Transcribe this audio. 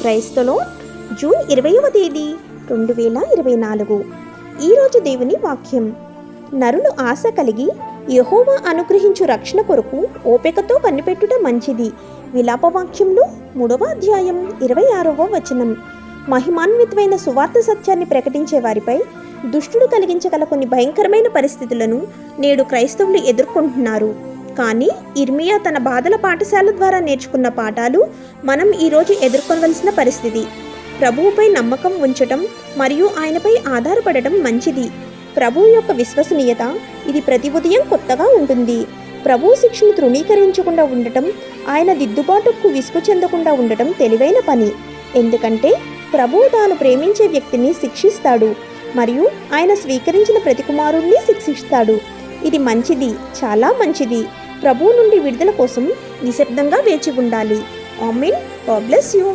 క్రైస్తలో June 20వ తేదీ 2024. ఈరోజు దేవుని వాక్యం. నరులు ఆశ కలిగి యెహోవా అనుగ్రహించు రక్షణ కొరకు ఓపికతో కనిపెట్టుట మంచిది. విలాపవాక్యంలో 3వ అధ్యాయం 26వ వచనం. మహిమాన్వితమైన సువార్త సత్యాన్ని ప్రకటించే వారిపై దుష్టుడు కలిగించగల కొన్ని భయంకరమైన పరిస్థితులను నేడు క్రైస్తవులు ఎదుర్కొంటున్నారు. కానీ ఇర్మియా తన బాధల పాఠశాల ద్వారా నేర్చుకున్న పాఠాలు మనం ఈరోజు ఎదుర్కొనవలసిన పరిస్థితి. ప్రభువుపై నమ్మకం ఉంచటం మరియు ఆయనపై ఆధారపడటం మంచిది. ప్రభువు యొక్క విశ్వసనీయత ఇది ప్రతి ఉదయం కొత్తగా ఉంటుంది. ప్రభువు శిక్షను తృణీకరించకుండా ఉండటం, ఆయన దిద్దుబాటుకు విసుగు చెందకుండా ఉండటం తెలివైన పని. ఎందుకంటే ప్రభువు తాను ప్రేమించే వ్యక్తిని శిక్షిస్తాడు మరియు ఆయన స్వీకరించిన ప్రతి కుమారుణ్ణి శిక్షిస్తాడు. ఇది మంచిది, చాలా మంచిది. ప్రభువు నుండి విడుదల కోసం నిశ్శబ్దంగా వేచి ఉండాలి. ఆమేన్. God bless you.